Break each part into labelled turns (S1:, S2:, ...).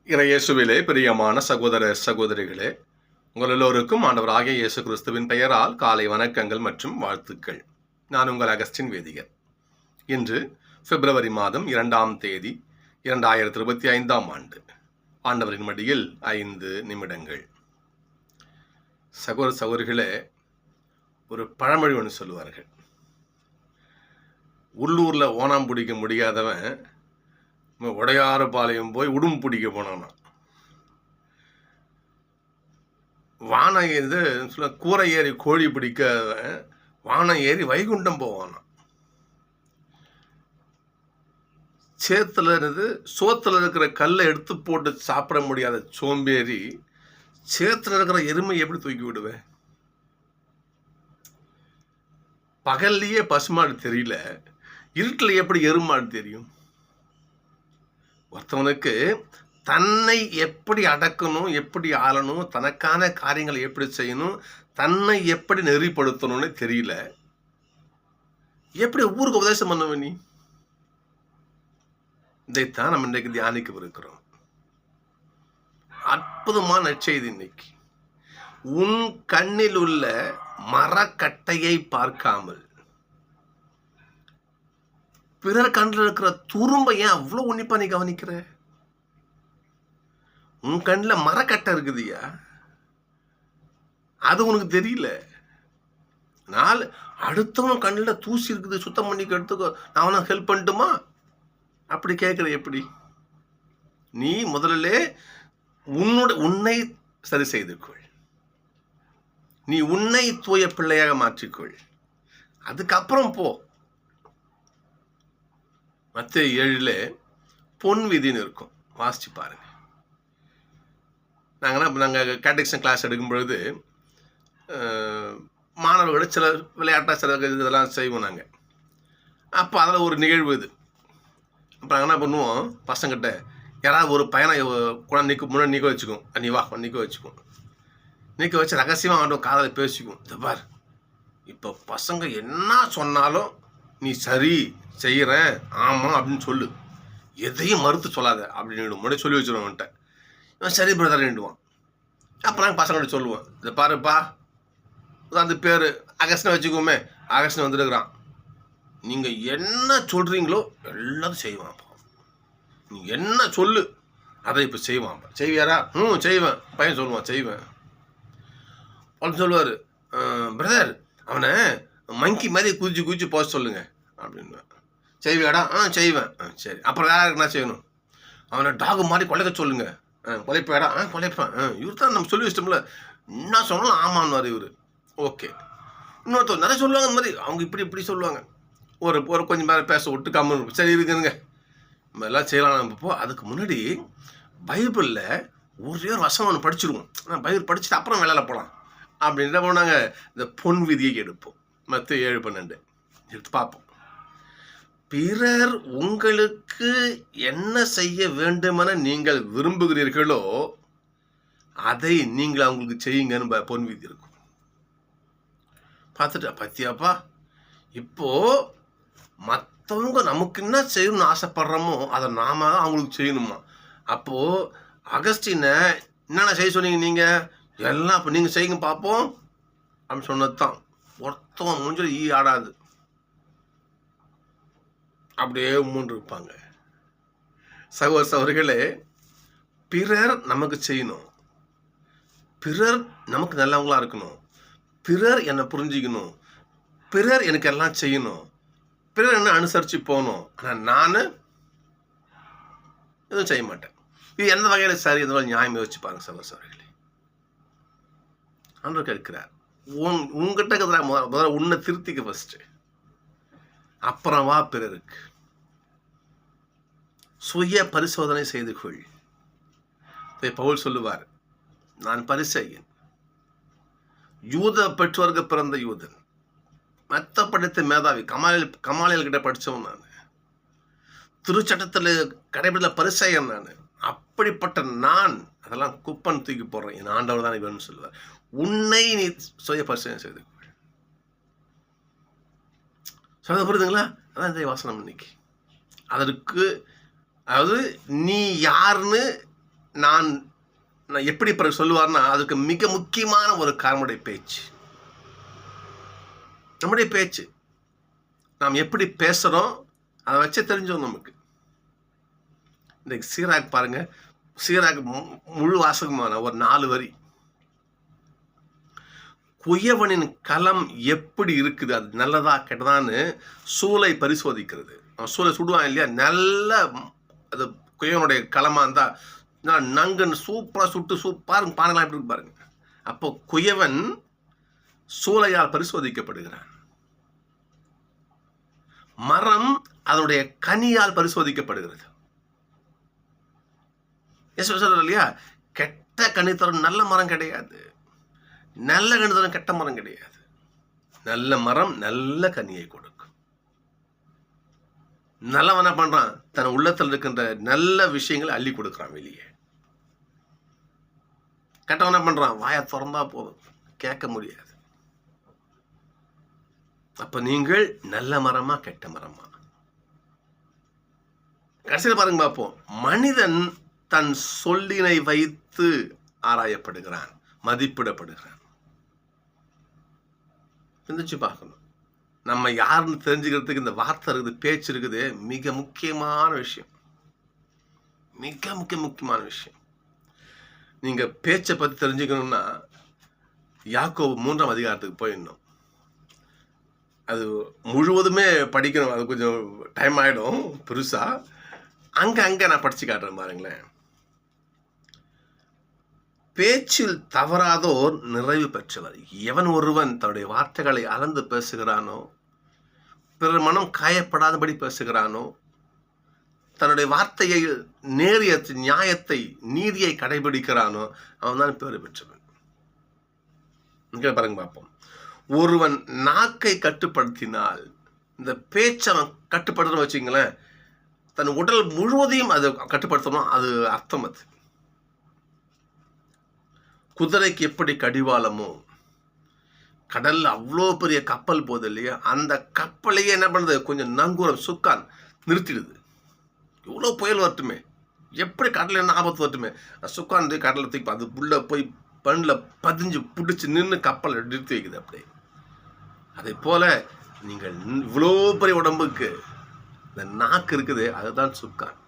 S1: இறையேசுவிலே பிரியமான சகோதர சகோதரிகளே, உங்கள் எல்லோருக்கும் ஆண்டவராகிய இயேசு கிறிஸ்துவின் பெயரால் காலை வணக்கங்கள் மற்றும் வாழ்த்துக்கள். நான் உங்கள் அகஸ்டின் வேதிகர். இன்று பிப்ரவரி மாதம் 2ஆம் தேதி 2025ஆம் ஆண்டு. ஆண்டவரின் மடியில் 5 நிமிடங்கள். சகோதர சகோதரிகளே, ஒரு பழமொழி ஒன்று சொல்லுவார்கள். உள்ளூரில் ஓணாம் பிடிக்க முடியாதவன் உடையாறு பாளையம் போய் உடும் பிடிக்க போனானா. வானம் கூரை ஏறி கோழி பிடிக்க வானம் ஏறி வைகுண்டம் போவானா. சேத்துல இருந்து சோத்துல இருக்கிற கல்லை எடுத்து போட்டு சாப்பிட முடியாத சோம்பேறி சேத்துல இருக்கிற எருமை எப்படி தூக்கி விடுவேன்? பகல்லையே பசுமாடு தெரியல, இருட்டில் எப்படி எருமாடு தெரியும்? ஒருத்தவனுக்கு தன்னை எப்படி அடக்கணும், எப்படி ஆளணும், தனக்கான காரியங்களை எப்படி செய்யணும், தன்னை எப்படி நெறிப்படுத்தணும்னு தெரியல. எப்படி ஊருக்கு உபதேசம் பண்ணுவ நீ? இதைத்தான் நம்ம இன்றைக்கு தியானிக்கவிருக்கிறோம். அற்புதமான நற்செய்தி இன்னைக்கு. உன் கண்ணில் உள்ள மரக்கட்டையை பார்க்காமல் பிறர் கண்ணில் இருக்கிற துரும்ப ஏன் அவ்வளவு உன்னிப்பா நீ கவனிக்கிற? உன் கண்ணில் மரக்கட்டை இருக்குதுயா, அது உனக்கு தெரியல. அடுத்தவன் கண்ணில் தூசி இருக்குது, சுத்தம் பண்ணி எடுத்துக்கோ, நான் அவனை ஹெல்ப் பண்ணட்டுமா? அப்படி கேட்குற எப்படி? நீ முதல்ல உன்னை சரி செய்து கொள். நீ உன்னை தூய பிள்ளையாக மாற்றிக்கொள். அதுக்கப்புறம் போ. மத்தேயு 7 பொன் விதின்னு இருக்கும், வாசிச்சு பாருங்க. நாங்கள் கேட்டகிசம் கிளாஸ் எடுக்கும் பொழுது மாணவர்களோட சில விளையாட்டாக சில இதெல்லாம் செய்வோம் நாங்கள். அப்போ அதில் ஒரு நிகழ்வு இது. அப்போ நாங்கள் என்ன பண்ணுவோம், பசங்கிட்ட யாராவது ஒரு பையனை கூட முன்னாடி நிற்க வச்சுக்குவோம். நீ வா நிற்க வச்சுக்குவோம். நிற்க வச்சு ரகசியமாக ஆண்டோம் காதலை பேசிக்குவோம். இது பார், இப்போ பசங்க என்ன சொன்னாலும் நீ சரி செய்கிறேன் ஆமாம் அப்படின்னு சொல்லு, எதையும் மறுத்து சொல்லாத அப்படின்னு முன்னாடி சொல்லி வச்சுருவோம். அவன்கிட்ட இவன் சரி பிரதர்ன்டுவான். அப்போ நாங்கள் பசங்கள்ட்ட சொல்லுவோம், இதை பாருப்பா, அந்த பேர் அகஸ்டின் வச்சுக்கோமே, அகஸ்டின் வந்துருக்குறான், நீங்கள் என்ன சொல்கிறீங்களோ எல்லாத்தையும் செய்வான். நீ என்ன சொல்லு அதை இப்போ செய்வான். செய்வியாரா? செய்வேன். பையன் சொல்லுவான் செய்வேன். அப்படின்னு சொல்லுவார், பிரதர் அவனை மங்கி மாதிரி குதிச்சு போக சொல்லுங்க அப்படின்னு. செய்வியாடா? செய்வேன். சரி, அப்புறம் யாருக்கு என்ன செய்யணும்? அவனை டாகு மாதிரி கொலைக்க சொல்லுங்க. கொலைப்பேடா? கொலைப்பேன். இவர் தான் நம்ம சொல்லி வச்சிட்டோம்ல, என்ன சொன்னாலும் ஆமான்னு இவர். ஓகே. இன்னொருத்தர் நிறைய சொல்லுவாங்க இந்த மாதிரி, அவங்க இப்படி சொல்லுவாங்க. ஒரு கொஞ்சம் பேர் பேச விட்டு கம்மி சரி இருக்குங்க, நம்ம எல்லாம் செய்யலாம். நம்ம அதுக்கு முன்னாடி பைபிளில் ஒரே ஒரு வசனம் ஒன்று படிச்சிருவோம். பைபிள் படிச்சுட்டு அப்புறம் வேலையில் போகலாம் அப்படின்ற போது நாங்கள் இந்த பொன் விதியை எடுப்போம். மத்தேயு 7:12 எடுத்து பார்ப்போம். பிறர் உங்களுக்கு என்ன செய்ய வேண்டுமென நீங்கள் விரும்புகிறீர்களோ அதை நீங்கள் அவங்களுக்கு செய்யுங்கன்னு பொன் விதி இருக்கும். பார்த்துட்டு பத்தியாப்பா, இப்போ மற்றவங்க நமக்கு என்ன செய்யணும்னு ஆசைப்படுறோமோ அதை நாம அவங்களுக்கு செய்யணுமா? அப்போ அகஸ்டினை என்னென்ன செய்ய சொன்னீங்க நீங்கள்? எல்லாம் இப்போ நீங்கள் செய்யுங்க பார்ப்போம் அப்படின்னு சொன்னது தான். ஒருத்தவன் முடிஞ்சது ஆடாது, அப்படியே மூன்று இருப்பாங்க. சகோதர சகோதரிகளே, பிறர் நமக்கு செய்யணும், பிறர் நமக்கு நல்லவங்களா இருக்கணும், பிறர் என்னை புரிஞ்சிக்கணும், பிறர் எனக்கு எல்லாம் செய்யணும், பிறர் என்ன அனுசரித்து போகணும். ஆனால் நான் எதுவும் செய்ய மாட்டேன். இது எந்த வகையில் சரி, எந்த வகையில் நியாயம் யோசிச்சு பாருங்க சகோதர சகோதரிகளே. ஆண்டவர் கேட்கிறார், உங்ககிட்ட முதல்ல உன்னை திருத்திக்க ஃபர்ஸ்ட், அப்புறம் வா பிறருக்கு. சுய பரிசோதனை செய்து கொள். பவுல் சொல்லுவார், நான் பரிசேயன், யூத பெற்றோருக்கு பிறந்த யூதன், மற்ற படித்த மேதாவி, கமாலியல் கிட்ட படித்தவன் நான், திருச்சட்டத்தில் கடைபிடித்த பரிசேயன் நான். அப்படிப்பட்ட நான் அதெல்லாம் குப்பன் தூக்கி போடுறேன், என் ஆண்டவர் தான் வேணும்னு சொல்லுவார். உன்னை நீ சுய பரிசோதனை செய்து கொள். சொல்ல புரியுதுங்களா? அதான் இந்த வாசனம் இன்னைக்கு. அதற்கு அதாவது நீ யாருன்னு நான் நான் எப்படி பிறகு சொல்லுவார்னா, அதுக்கு மிக முக்கியமான ஒரு காரணமுடைய பேச்சு. நம்முடைய பேச்சு. நாம் எப்படி பேசுகிறோம் அதை வச்சே தெரிஞ்சோம் நமக்கு. இன்றைக்கு சீராக் பாருங்க, சீராக் முழு வாசகமான ஒரு 4 வரி. குயவனின் களம் எப்படி இருக்குது, அது நல்லதா கெட்டதான்னு சூளை பரிசோதிக்கிறது. அவன் சூளை சுடுவான் இல்லையா, நல்ல அது குயவனுடைய களமாக இருந்தால் நங்குன்னு சூப்பராக சுட்டு பாருங்க, பாருங்களா எப்படி இருக்கு பாருங்க. அப்போ குயவன் சூளையால் பரிசோதிக்கப்படுகிறான். மரம் அதனுடைய கனியால் பரிசோதிக்கப்படுகிறது. இல்லையா, கெட்ட கனி தரும் நல்ல மரம் கிடையாது, நல்ல கனி தரும் கெட்ட மரம் கிடையாது. நல்ல மரம் நல்ல கனியை கொடுக்கும். நல்லவன் என்ன பண்றான், தன் உள்ளத்தில் இருக்கின்ற நல்ல விஷயங்களை அள்ளி கொடுக்கிறான் வெளியே. கெட்டவன் என்ன பண்றான், வாயை திறந்தா போதும், கேட்க முடியாது. அப்ப நீங்கள் நல்ல மரமா கெட்ட மரமா? கடைசியில் பாருங்க பார்ப்போம். மனிதன் தன் சொல்லினை வைத்து ஆராயப்படுகிறான், மதிப்பிடப்படுகிறான். சிந்திச்சு பார்க்கணும். நம்ம யாருன்னு தெரிஞ்சுக்கிறதுக்கு இந்த வார்த்தை இருக்குது, பேச்சு இருக்குது. மிக முக்கியமான விஷயம், மிக முக்கியமான விஷயம். நீங்க பேச்சை பத்தி தெரிஞ்சுக்கணும்னா யாக்கோபு 3ஆம் அதிகாரத்துக்கு போயிடணும். அது முழுவதுமே படிக்கணும், அது கொஞ்சம் டைம் ஆகிடும் பெருசா. அங்கே நான் படிச்சு காட்டுறேன் பாருங்களேன். பேச்சில் தவறாதோர் நிறைவு பெற்றவர். எவன் ஒருவன் தன்னுடைய வார்த்தைகளை அளந்து பேசுகிறானோ, பிறர் மனம் காயப்படாதபடி பேசுகிறானோ, தன்னுடைய வார்த்தையை நேரிய நியாயத்தை நீதியை கடைபிடிக்கிறானோ, அவன் தான் பேறு பெற்றவன். இங்கே பாருங்க பார்ப்போம். ஒருவன் நாக்கை கட்டுப்படுத்தினால், இந்த பேச்சை அவன் கட்டுப்படுத்தணும் வச்சுங்களேன், தன் உடல் முழுவதையும் அது கட்டுப்படுத்தணும். அது அர்த்தம். அது குதிரைக்கு எப்படி கடிவாளமோ, கடல்ல அவ்வளோ பெரிய கப்பல் போகுது இல்லையா, அந்த கப்பலையே என்ன பண்ணுது, கொஞ்சம் நங்கூரம் சுக்கான் நிறுத்திடுது. இவ்வளோ புயல் வரட்டுமே, எப்படி கடலில் என்ன ஆபத்து வரட்டுமே, சுக்கான் கடலில் தூக்கி அது உள்ள போய் பண்ணில் பதிஞ்சு பிடிச்சி நின்று கப்பலை நிறுத்தி வைக்குது. அப்படியே அதே போல நீங்கள் இவ்வளோ பெரிய உடம்புக்கு இந்த நாக்கு இருக்குது, அதுதான் சுக்கான்.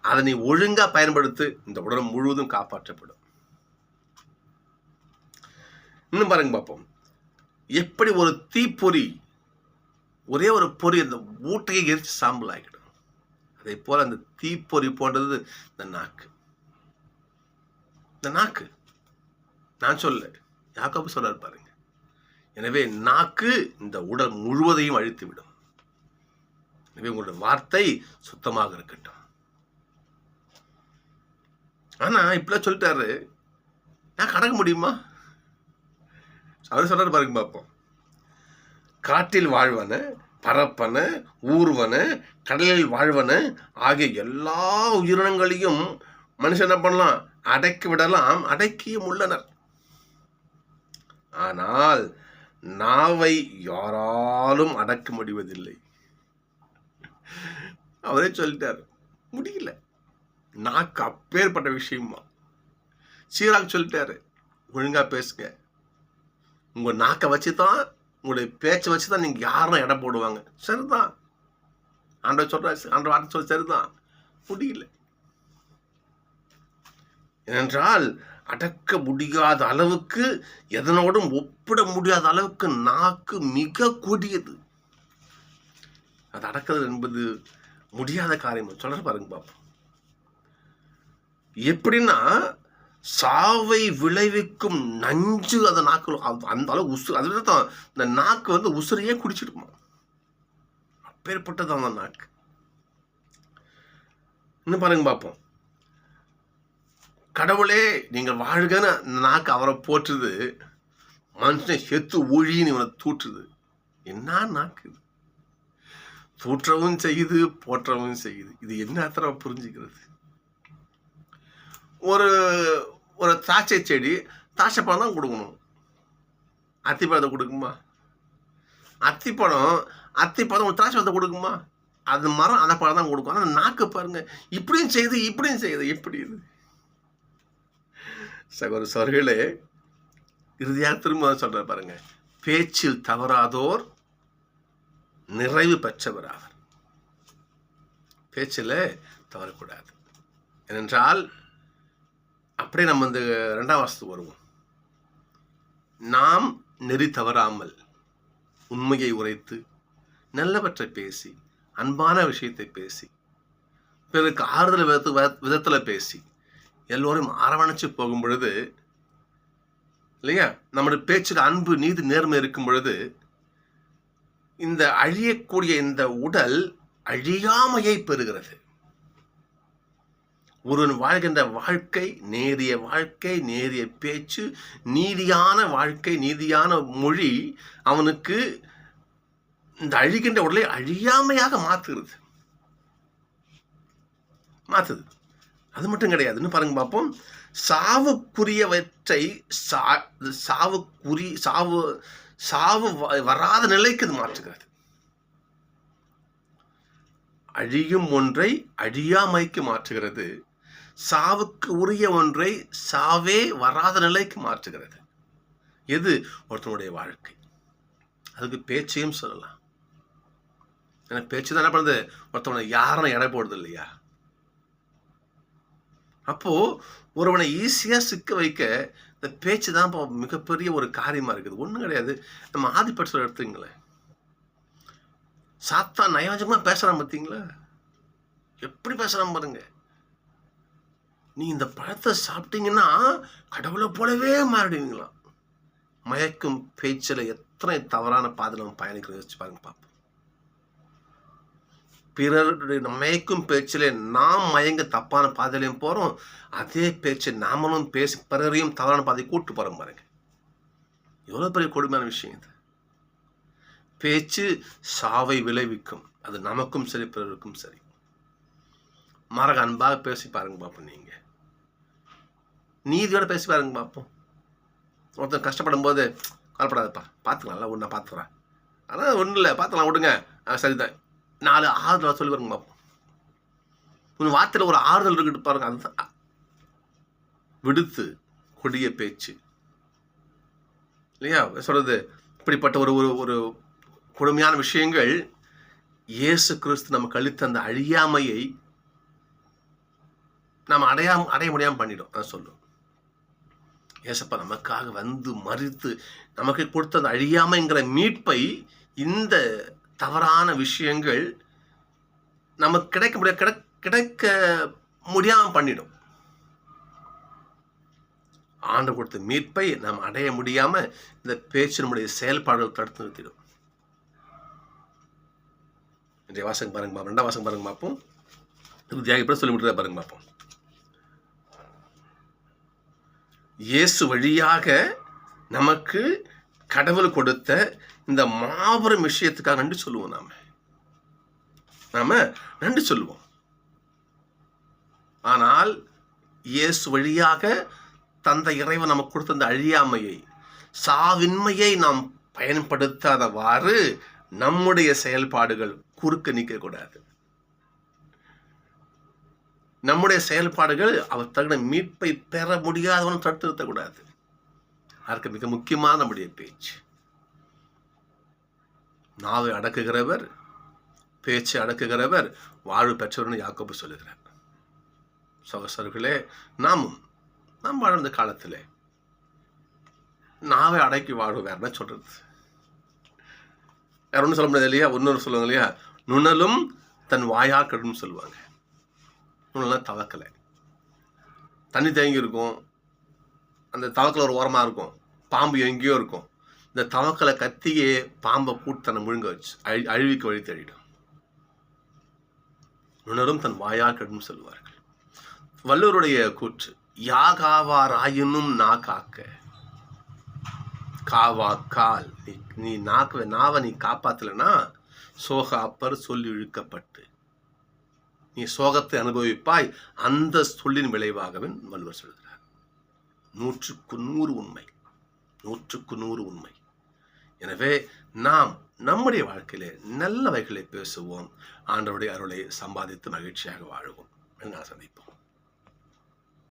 S1: அதை நீ ஒழுங்கா பயன்படுத்து, இந்த உடம்பு முழுவதும் காப்பாற்றப்படும். இன்னும் பாருங்க பார்ப்போம். எப்படி ஒரு தீப்பொறி, ஒரே ஒரு பொறி அந்த ஊட்டையை எரிச்சு சாம்பல் ஆகிடும், அதே போல அந்த தீப்பொறி போன்றது இந்த நாக்கு. இந்த நாக்கு நான் சொல்ல, யாக்கோபு சொல்றாரு பாருங்க. எனவே நாக்கு இந்த உடல் முழுவதையும் அழித்து விடும். எனவே உங்களுடைய வார்த்தை சுத்தமாக இருக்கட்டும். ஆனா இப்படிலாம் சொல்லிட்டாரு, நான் கடக்க முடியுமா? அவர் சொல்றாரு பாருங்க பார்ப்போம். காட்டில் வாழ்வன, பரப்பன, ஊர்வன, கடலில் வாழ்வன ஆகிய எல்லா உயிரினங்களையும் மனுஷன் என்ன பண்ணலாம், அடக்கி விடலாம், அடக்கியும் உள்ளனர். ஆனால் நாவை யாராலும் அடக்க முடிவதில்லை. அவரே சொல்லிட்டார், முடியல. நாக்கு அப்பேற்பட்ட விஷயமா. சீராக சொல்லிட்டாரு, ஒழுங்கா பேசுங்க. உங்க நாக்கை வச்சுதான், உங்களுடைய பேச்சை வச்சுதான் நீங்க யாரும் இடம் போடுவாங்க. சரிதான், ஆண்டவர் சொல்றாரு, ஆண்டவர் வார்த்தை சொல்ல சரிதான், முடியல. ஏனென்றால் அடக்க முடியாத அளவுக்கு, எதனோடும் ஒப்பிட முடியாத அளவுக்கு நாக்கு மிக கொடியது. அது அடக்கிறது என்பது முடியாத காரியம். சொல்ற பாருங்க பாப்போம். எப்படின்னா, சாவை விளைவிக்கும் நஞ்சு அந்த நாக்கு, அந்த அளவு உசு. அதுதான் இந்த நாக்கு உசுரையே குடிச்சிடுமா, அப்பேற்பட்டது அந்த நாக்கு. இன்னும் பாருங்க பார்ப்போம். கடவுளே நீங்கள் வாழ்கன்னு நாக்கு அவரை போற்றுது, மனுஷனை செத்து ஒழின்னு இவனை தூற்றுது. என்ன நாக்கு, தூற்றவும் செய்யுது, போற்றவும் செய்யுது. இது என்ன அத்தனை புரிஞ்சுக்கிறது? ஒரு ஒரு திராட்சை செடி திராட்சை பழம் தான் கொடுக்கணும், அத்திப்பழத்தை கொடுக்குமா? அத்திப்பழம் ஒரு திராட்சை பழத்தை கொடுக்குமா? அது மரம் அந்த பழம் தான் கொடுக்கும். ஆனால் நாக்கு பாருங்க, இப்படியும் செய்யுது, இப்படியும் செய்யுது. எப்படி இது? சகோதரர்களே, இறுதியாக திரும்ப சொல்ற பாருங்க, பேச்சில் தவறாதோர் நிறைவு பெற்றவராவர். பேச்சில் தவறக்கூடாது. ஏனென்றால் அப்படியே நம்ம இந்த 2ஆம் வசனத்துக்கு வருவோம். நாம் நெறி தவறாமல் உண்மையை உரைத்து நல்லவற்றை பேசி அன்பான விஷயத்தை பேசி பிறருக்கு ஆறுதல் விதத்தில் பேசி எல்லோரும் அரவணைச்சு போகும் பொழுது இல்லையா, நம்முடைய பேச்சுக்கு அன்பு நீதி நேர்மை இருக்கும் பொழுது இந்த அழியக்கூடிய இந்த உடல் அழியாமையை பெறுகிறது. ஒருவன் வாழ்கின்ற வாழ்க்கை நேரிய வாழ்க்கை, நேரிய பேச்சு, நீதியான வாழ்க்கை, நீதியான மொழி அவனுக்கு இந்த அழிகின்ற உடலை அழியாமையாக மாற்றுது. அது மட்டும் கிடையாதுன்னு பாருங்க பார்ப்போம். சாவுக்குரியவற்றை சாவு வராத நிலைக்கு அது மாற்றுகிறது. அழியும் ஒன்றை அழியாமைக்கு மாற்றுகிறது. சாவுக்கு உரிய ஒன்றை சாவே வராத நிலைக்கு மாற்றுகிறது. எது? ஒருத்தனுடைய வாழ்க்கை. அதுக்கு பேச்சையும் சொல்லலாம். ஏன்னா பேச்சு தான் என்ன பண்ணுது? ஒருத்தவனை யாரும் எடை போடுறது இல்லையா? அப்போ ஒருவனை ஈஸியா சிக்க வைக்க இந்த பேச்சு தான் இப்போ மிகப்பெரிய ஒரு காரியமா இருக்குது. ஒன்றும் கிடையாது. நம்ம ஆதிபட்சத்தில் எடுத்துங்களேன், சாத்தான் நயவஞ்சமா பேசுறான் பார்த்தீங்களா? எப்படி பேசுறான் பாருங்க. நீ இந்த பழத்தை சாப்பிட்டீங்கன்னா கடவுளை போலவே மாறிடுவீங்களாம். மயக்கும் பேச்சில் எத்தனை தவறான பாதையில் நம்ம பயணிக்கிறோம் யோசிச்சு பாருங்க பார்ப்போம். பிறருடைய மயக்கும் பேச்சிலே நாம் மயங்க தப்பான பாதையிலையும் போறோம். அதே பேச்சு நாமளும் பேசி பிறரையும் தவறான பாதை கூட்டு போறோம் பாருங்க. எவ்வளவு பெரிய கொடுமையான விஷயம் இது. பேச்சு சாவை விளைவிக்கும். அது நமக்கும் சரி பிறருக்கும் சரி. மறக்க அன்பாக பேசி பாருங்க பார்ப்போம். நீங்க நீதியோட பேசி பாருங்க பார்ப்போம். ஒருத்தர் கஷ்டப்படும் போது கவலைப்படாதப்பா, பார்த்துக்கலாம், ஒன்றா பார்த்துக்கிறேன், அதான் ஒன்றும் இல்லை, பார்த்துக்கலாம், விடுங்க, சரிதான், 4 ஆறுதல் சொல்லி பாருங்க பார்ப்போம். உன் வார்த்தையில் ஒரு ஆறுதல் இருக்குட்டு பாருங்க. அதுதான் விடுத்து கொடிய பேச்சு இல்லையா சொல்றது. இப்படிப்பட்ட ஒரு ஒரு கொடுமையான விஷயங்கள் இயேசு கிறிஸ்து நமக்கு அளித்த அந்த அழியாமையை நாம் அடைய முடியாமல் பண்ணிடும். நான் சொல்லுவோம், ஏசப்பா நமக்காக வந்து மறித்து நமக்கு கொடுத்த அந்த அழியாமைங்கிற மீட்பை இந்த தவறான விஷயங்கள் நமக்கு கிடைக்க முடியாமல் பண்ணிடும். ஆண்டு கொடுத்த மீட்பை நாம் அடைய முடியாம இந்த பேச்சு நம்முடைய செயல்பாடுகள் தடுத்து நிறுத்திடும். இன்றைய வாசகம் பாருங்க பார்ப்போம். 2ஆம் வாசகம் பாருங்க பார்ப்போம். இப்படி சொல்லி முடிக்கிறத பாருங்க பார்ப்போம். இயேசு வழியாக நமக்கு கடவுள் கொடுத்த இந்த மாபெரும் விஷயத்துக்காக நன்றி சொல்லுவோம். நாம நன்றி சொல்லுவோம். ஆனால் இயேசு வழியாக தந்த இறைவன் நமக்கு கொடுத்த அந்த அழியாமையை, சாவின்மையை நாம் பயன்படுத்தாதவாறு நம்முடைய செயல்பாடுகள் குறுக்க நிற்கக்கூடாது. நம்முடைய செயல்பாடுகள் அவர் தகுந்த மீட்பை பெற முடியாதவனும் தடுத்து நிறுத்தக்கூடாது. அதற்கு மிக முக்கியமான நம்முடைய பேச்சு. நாவை அடக்குகிறவர், பேச்சு அடக்குகிறவர் வாழ்வு பெற்றவர்னு யாக்கோபு சொல்லுகிறார். சகோதரர்களே, நாம் வாழ்ந்த காலத்தில் நாவை அடக்கி வாழ்வேர்னா சொல்றது வேற ஒன்றும் சொல்ல முடியாது இல்லையா? இன்னொரு சொல்லுவாங்க இல்லையா, நுணலும் தன் வாயா கடும் சொல்லுவாங்க. நுணலாம் தவக்கலை, தண்ணி தேங்கி இருக்கும், அந்த தவக்கலை ஒரு ஓரமாக இருக்கும், பாம்பு எங்கேயோ இருக்கும். இந்த தவக்கலை கத்தியே பாம்பை கூட்டு தன்னை முழுங்க வச்சு அழிவுக்கு வழி தேடிடும். நுணரும் தன் வாயா கடும் சொல்லுவார்கள். வள்ளுவருடைய கூற்று, யாகாவாராயினும் நா காக்க, காவா கால், நீ நாவை நீ காப்பாத்தலனா சோக அப்பர் சொல்லி இழுக்கப்பட்டு நீ சோகத்தை அனுபவிப்பாய். அந்த சொல்லின் விளைவாகவே வள்ளுவர் சொல்கிறார். 100% உண்மை, 100% உண்மை. எனவே நாம் நம்முடைய வாழ்க்கையிலே நல்லவைகளை பேசுவோம், ஆண்டவருடைய அருளை சம்பாதித்து மகிழ்ச்சியாக வாழுவோம். நான் சந்திப்போம்.